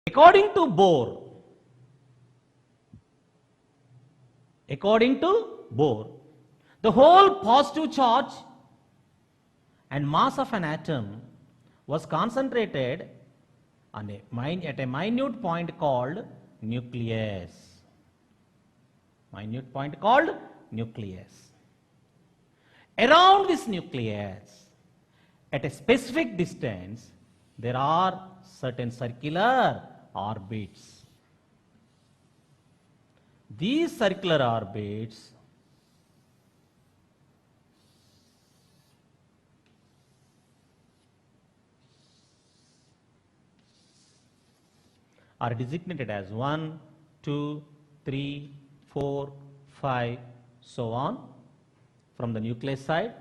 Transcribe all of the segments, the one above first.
According to Bohr, the whole positive charge and mass of an atom was concentrated on at a minute point called nucleus. Minute point called nucleus. Around this nucleus, at a specific distance, there are certain circular orbits. These circular orbits are designated as 1, 2, 3, 4, 5, so on from the nucleus side,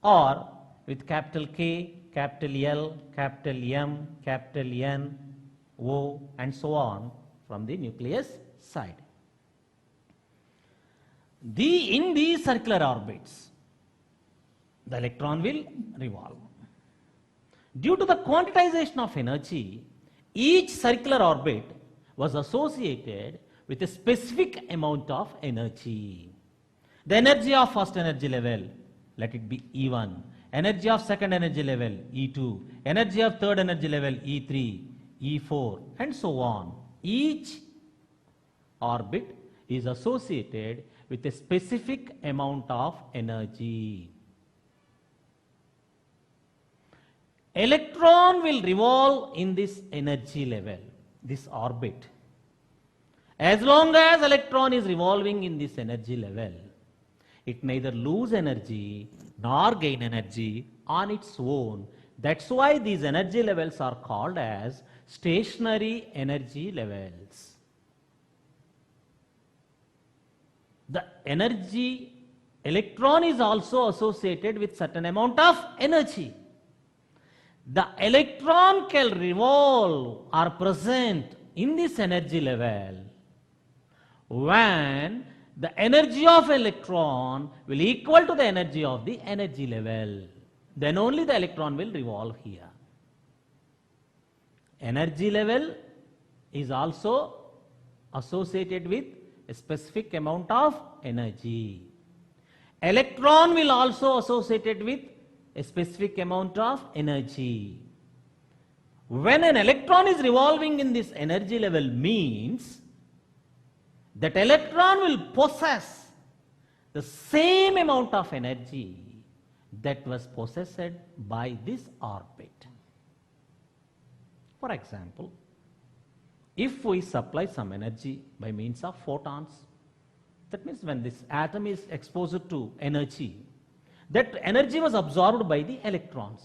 or with capital K, capital L, capital M, capital N, O, and so on from the nucleus side. In these circular orbits, the electron will revolve. Due to the quantization of energy, each circular orbit was associated with a specific amount of energy. The energy of first energy level, let it be E1. Energy of second energy level, E2. Energy of third energy level, E3, E4, and so on. Each orbit is associated with a specific amount of energy. Electron will revolve in this energy level, this orbit. As long as electron is revolving in this energy level, it neither lose energy nor gain energy on its own. That's why these energy levels are called as stationary energy levels. The electron is also associated with certain amount of energy. The electron can revolve or present in this energy level when the energy of electron will equal to the energy of the energy level. Then only the electron will revolve here. Energy level is also associated with a specific amount of energy. Electron will also associated with a specific amount of energy. When an electron is revolving in this energy level means that electron will possess the same amount of energy that was possessed by this orbit. For example, if we supply some energy by means of photons, that means when this atom is exposed to energy, that energy was absorbed by the electrons.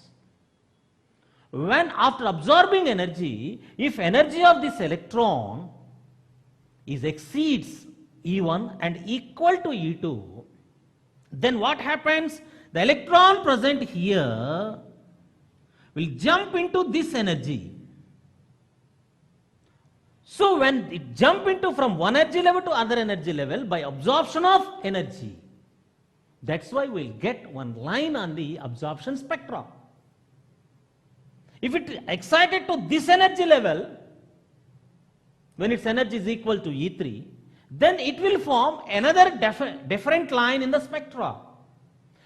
When after absorbing energy, if energy of this electron exceeds E1 and equal to E2, then what happens? The electron present here will jump into this energy. So when it jump into from one energy level to other energy level by absorption of energy, that's why we'll get one line on the absorption spectra. If it excited to this energy level, when its energy is equal to E3, then it will form another different line in the spectra.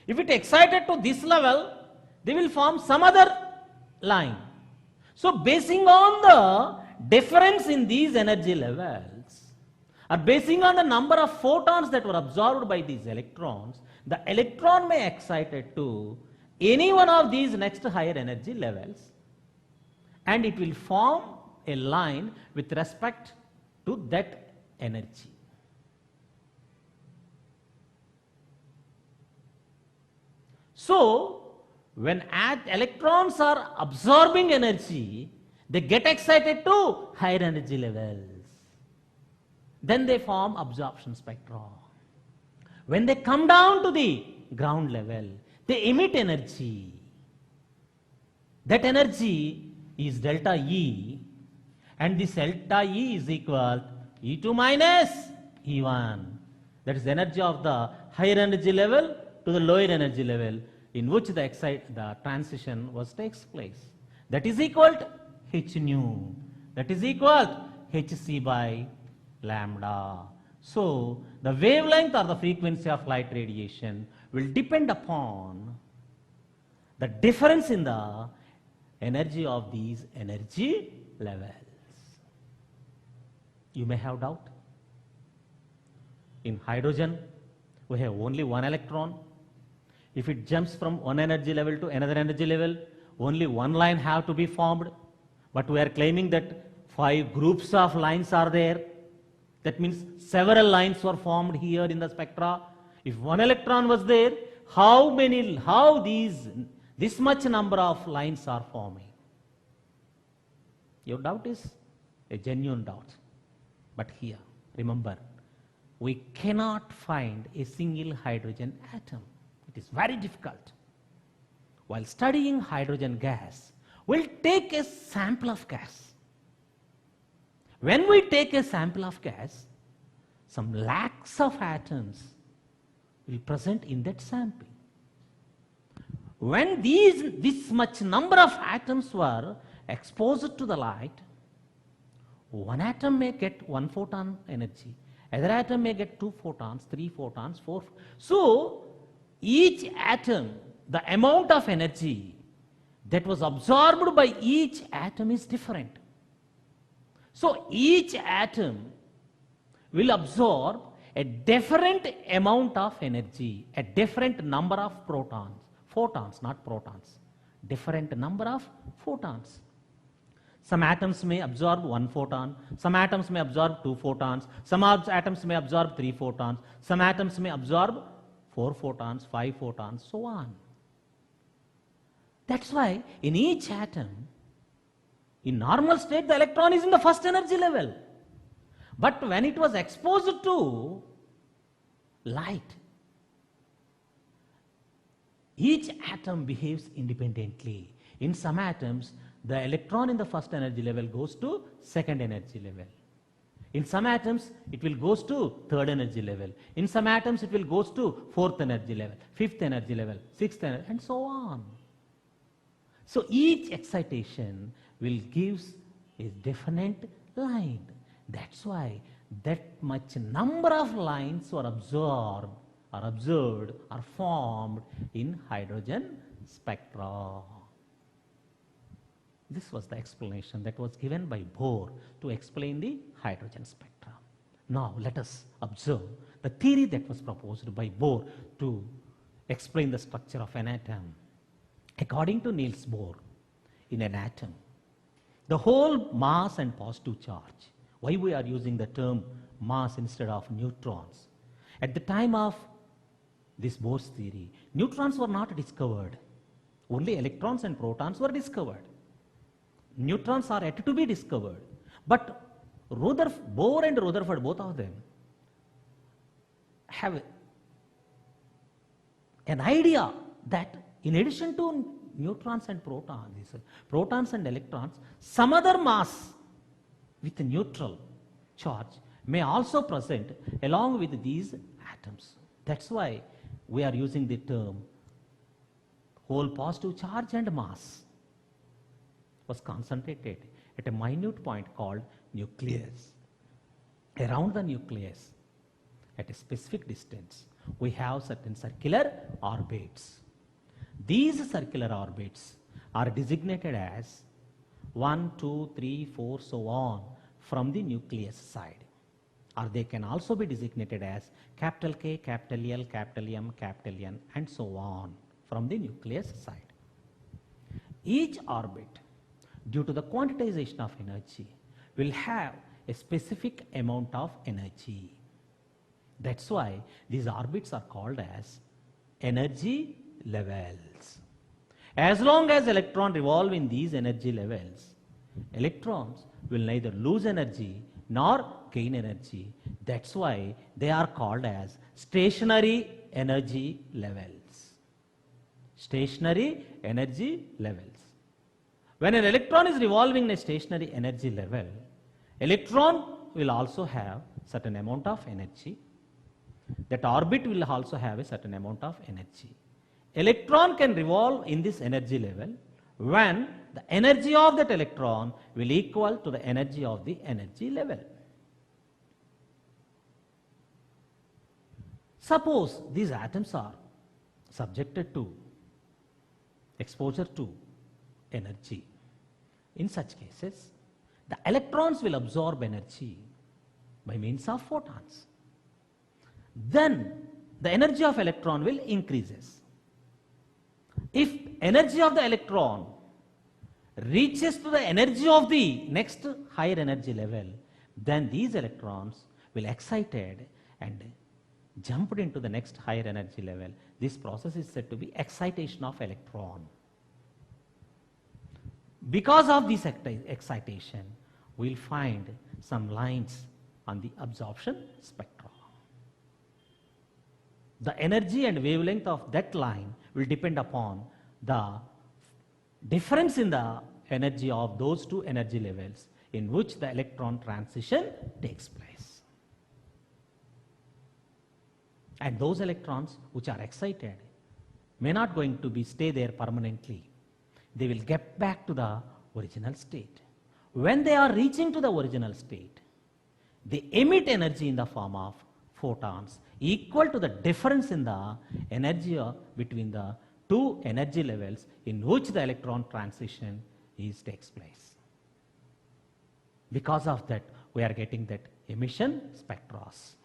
If it excited to this level, they will form some other line. So basing on the difference in these energy levels, or basing on the number of photons that were absorbed by these electrons, the electron may excited to any one of these next higher energy levels, and it will form a line with respect to that energy. So, when electrons are absorbing energy, they get excited to higher energy levels. Then they form absorption spectra. When they come down to the ground level, they emit energy. That energy is delta E, and this delta E is equal E2 minus E1. That is the energy of the higher energy level to the lower energy level in which the transition takes place. That is equal to h nu. That is equal to hc by lambda. So the wavelength or the frequency of light radiation will depend upon the difference in the energy of these energy levels. You may have doubt. In hydrogen, we have only one electron. If it jumps from one energy level to another energy level, only one line have to be formed. But we are claiming that 5 groups of lines are there. That means several lines were formed here in the spectra. If one electron was there, this much number of lines are forming? Your doubt is a genuine doubt. But here, remember, we cannot find a single hydrogen atom. It is very difficult. While studying hydrogen gas, we'll take a sample of gas. When we take a sample of gas, some lakhs of atoms will present in that sample. When this much number of atoms were exposed to the light, one atom may get 1 photon energy, other atom may get 2 photons, 3 photons, 4. So each atom, the amount of energy that was absorbed by each atom is different. So each atom will absorb a different amount of energy, a different number of photons, not protons, different number of photons. Some atoms may absorb 1 photon, some atoms may absorb 2 photons, some atoms may absorb 3 photons, some atoms may absorb 4 photons, 5 photons, so on. That's why in each atom, in normal state, the electron is in the first energy level. But when it was exposed to light, each atom behaves independently. In some atoms, the electron in the first energy level goes to second energy level. In some atoms, it will goes to third energy level. In some atoms, it will goes to fourth energy level, fifth energy level, sixth energy, and so on. So each excitation will give a definite line. That's why that much number of lines were observed, or formed in hydrogen spectra. This was the explanation that was given by Bohr to explain the hydrogen spectra. Now let us observe the theory that was proposed by Bohr to explain the structure of an atom. According to Niels Bohr, in an atom, the whole mass and positive charge. Why we are using the term mass instead of neutrons? At the time of this Bohr's theory, neutrons were not discovered. Only electrons and protons were discovered. Neutrons are yet to be discovered. But Bohr and Rutherford, both of them, have an idea that in addition to neutrons and protons and electrons, some other mass with a neutral charge may also present along with these atoms. That's why we are using the term whole positive charge and mass was concentrated at a minute point called nucleus. Around the nucleus, at a specific distance, we have certain circular orbits. These circular orbits are designated as 1, 2, 3, 4, so on from the nucleus side. Or they can also be designated as capital K, capital L, capital M, capital N, and so on from the nucleus side. Each orbit, due to the quantization of energy, will have a specific amount of energy. That's why these orbits are called as energy levels. As long as electrons revolve in these energy levels, electrons will neither lose energy nor gain energy. That's why they are called as stationary energy levels. Stationary energy levels. When an electron is revolving in a stationary energy level, electron will also have certain amount of energy. That orbit will also have a certain amount of energy. Electron can revolve in this energy level when the energy of that electron will equal to the energy of the energy level. Suppose these atoms are subjected to exposure to energy. In such cases, the electrons will absorb energy by means of photons. Then the energy of electron will increases. If energy of the electron reaches to the energy of the next higher energy level, then these electrons will excited and jumped into the next higher energy level. This process is said to be excitation of electron. Because of this excitation, we will find some lines on the absorption spectra. The energy and wavelength of that line will depend upon the difference in the energy of those two energy levels in which the electron transition takes place. And those electrons which are excited may not going to be stay there permanently. They will get back to the original state. When they are reaching to the original state, they emit energy in the form of photons equal to the difference in the energy between the two energy levels in which the electron transition takes place. Because of that, we are getting that emission spectras.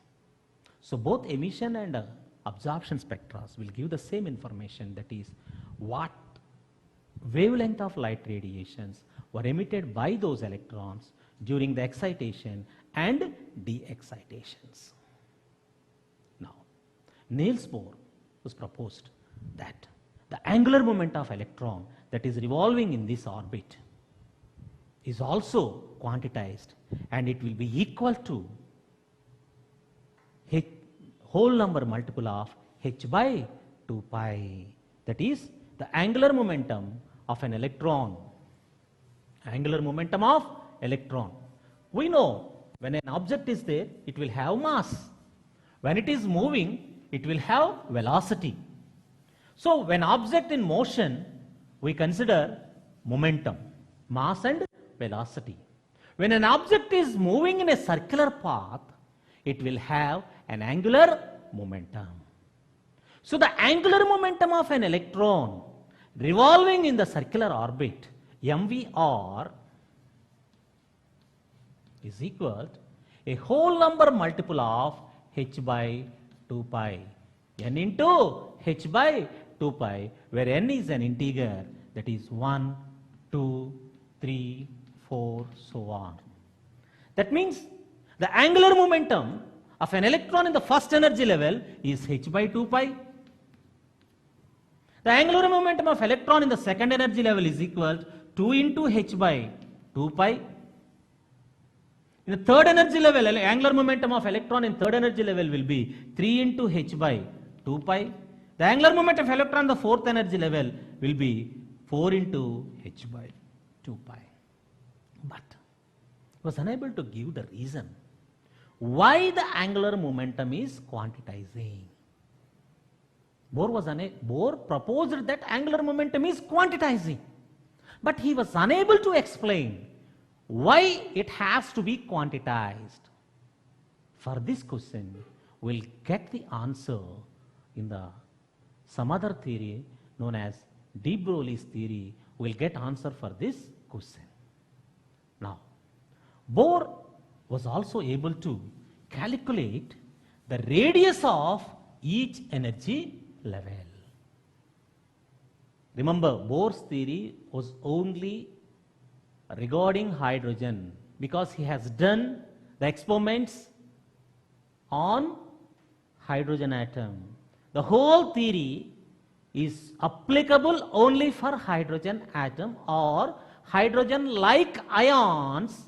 So both emission and absorption spectras will give the same information, that is what wavelength of light radiations were emitted by those electrons during the excitation and de-excitations. Now, Niels Bohr was proposed that the angular moment of electron that is revolving in this orbit is also quantized, and it will be equal to whole number multiple of h by 2 pi. That is the angular momentum of an electron. Angular momentum of electron. We know when an object is there, it will have mass. When it is moving, it will have velocity. So when object in motion, we consider momentum, mass and velocity. When an object is moving in a circular path, it will have an angular momentum. So the angular momentum of an electron revolving in the circular orbit, mvr, is equal to a whole number multiple of h by 2 pi, n into h by 2 pi, where n is an integer, that is 1, 2, 3, 4, so on. That means the angular momentum of an electron in the first energy level is h by 2 pi. The angular momentum of electron in the second energy level is equal to 2 into h by 2 pi. In the third energy level, angular momentum of electron in third energy level will be 3 into h by 2 pi. The angular momentum of electron in the fourth energy level will be 4 into h by 2 pi. But was unable to give the reason why the angular momentum is quantizing. Bohr proposed that angular momentum is quantizing, but he was unable to explain why it has to be quantized. For this question, we'll get the answer in some other theory known as de Broglie's theory. We'll get answer for this question. Now, Bohr was also able to calculate the radius of each energy level. Remember, Bohr's theory was only regarding hydrogen because he has done the experiments on hydrogen atom. The whole theory is applicable only for hydrogen atom or hydrogen-like ions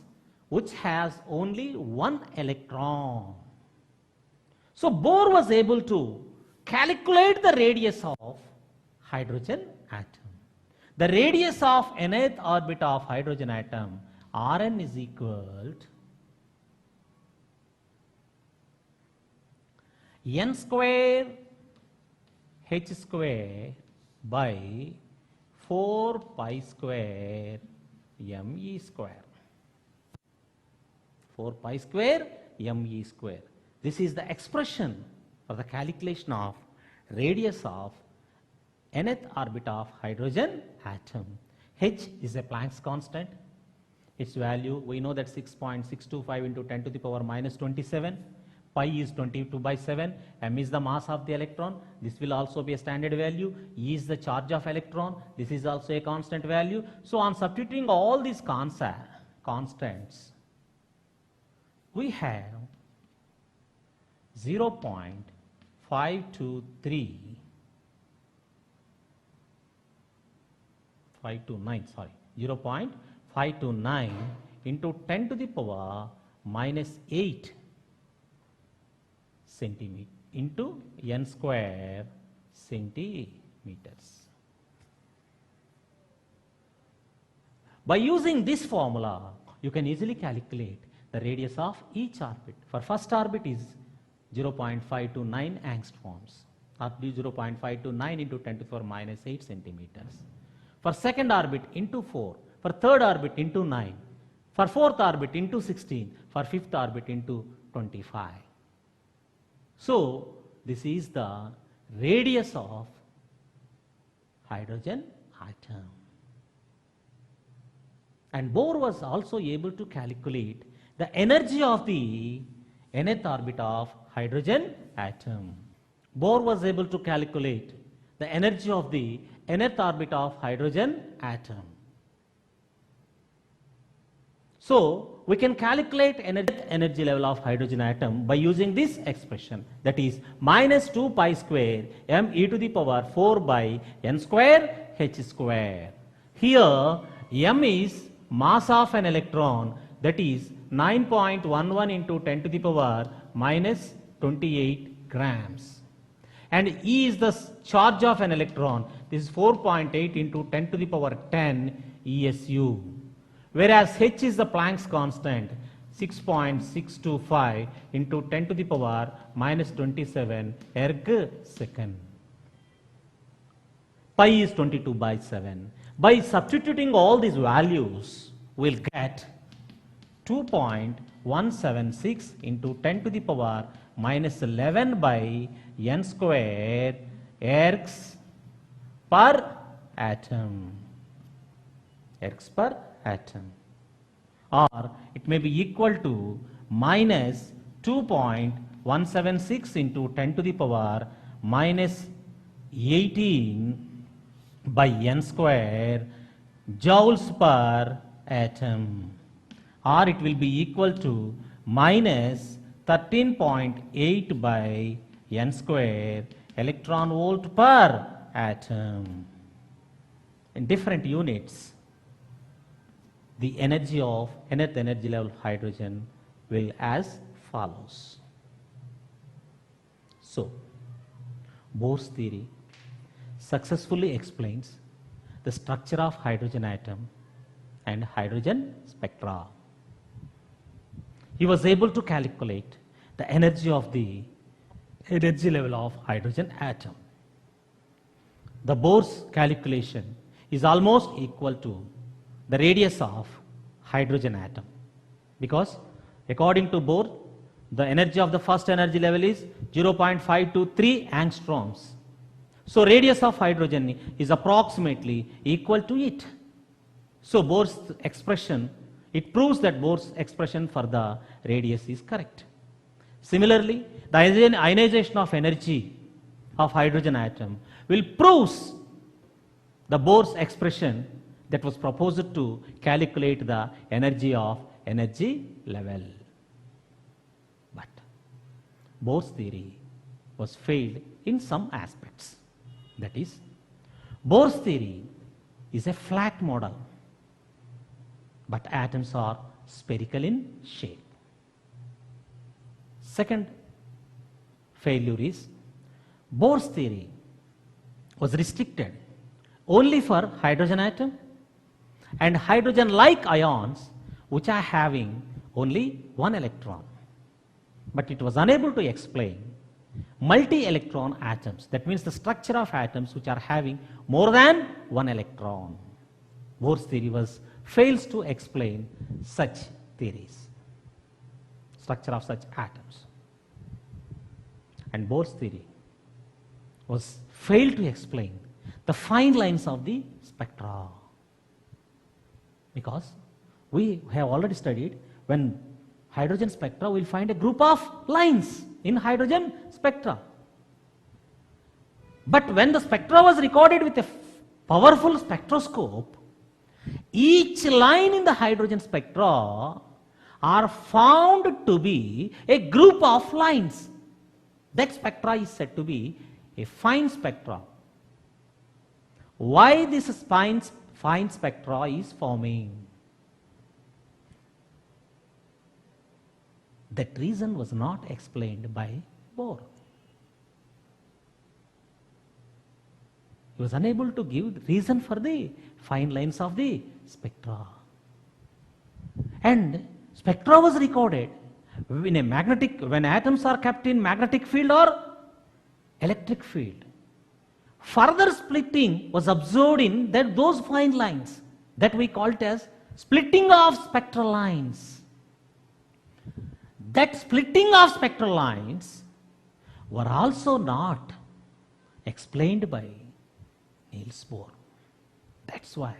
which has only one electron. So Bohr was able to calculate the radius of hydrogen atom. The radius of nth orbit of hydrogen atom, Rn, is equal to n square h square by 4 pi square me square. 4 pi square me square. This is the expression for the calculation of radius of nth orbit of hydrogen atom. H is a Planck's constant. Its value, we know that 6.625 into 10 to the power minus 27. Pi is 22/7. M is the mass of the electron. This will also be a standard value. E is the charge of electron. This is also a constant value. So on substituting all these constants, we have 0.529 0.529 into 10 to the power minus 8 centimeter into n square centimeters. By using this formula, you can easily calculate the radius of each orbit. For first orbit is 0.529 angstroms, or 0.529 into 10 to the power minus 8 centimeters. For second orbit into 4, for third orbit into 9, for fourth orbit into 16, for fifth orbit into 25. So this is the radius of hydrogen atom. And Bohr was also able to calculate the energy of the nth orbit of hydrogen atom. Bohr was able to calculate the energy of the nth orbit of hydrogen atom. So we can calculate energy level of hydrogen atom by using this expression, that is minus 2 pi square m e to the power 4 by n square h square. Here m is mass of an electron, that is 9.11 into 10 to the power minus 28 grams. And E is the charge of an electron. This is 4.8 into 10 to the power 10 ESU. Whereas H is the Planck's constant, 6.625 into 10 to the power minus 27 erg second. Pi is 22/7. By substituting all these values, we'll get 2.176 into 10 to the power minus 11 by n square ergs per atom. Ergs per atom. Or it may be equal to minus 2.176 into 10 to the power minus 18 by n square joules per atom. Or it will be equal to minus 13.8 by n square electron volt per atom. In different units, the energy of nth energy level of hydrogen will as follows. So, Bohr's theory successfully explains the structure of hydrogen atom and hydrogen spectra. He was able to calculate the energy of the energy level of hydrogen atom. The Bohr's calculation is almost equal to the radius of hydrogen atom, because according to Bohr, the energy of the first energy level is 0.523 angstroms. So radius of hydrogen is approximately equal to it. So Bohr's expression, it proves that Bohr's expression for the radius is correct. Similarly, the ionization of energy of hydrogen atom will prove the Bohr's expression that was proposed to calculate the energy of energy level. But Bohr's theory was failed in some aspects. That is, Bohr's theory is a flat model, but atoms are spherical in shape. Second failure is Bohr's theory was restricted only for hydrogen atom and hydrogen-like ions which are having only one electron. But it was unable to explain multi-electron atoms. That means the structure of atoms which are having more than one electron. Bohr's theory fails to explain such theories, structure of such atoms. And Bohr's theory failed to explain the fine lines of the spectra. Because we have already studied, when hydrogen spectra, we'll find a group of lines in hydrogen spectra. But when the spectra was recorded with a powerful spectroscope, each line in the hydrogen spectra are found to be a group of lines. That spectra is said to be a fine spectra. Why this fine spectra is forming? That reason was not explained by Bohr. He was unable to give reason for the fine lines of the spectra. And spectra was recorded in a when atoms are kept in magnetic field or electric field. Further splitting was observed in those fine lines that we call it as splitting of spectral lines. That splitting of spectral lines were also not explained by Niels Bohr. That's why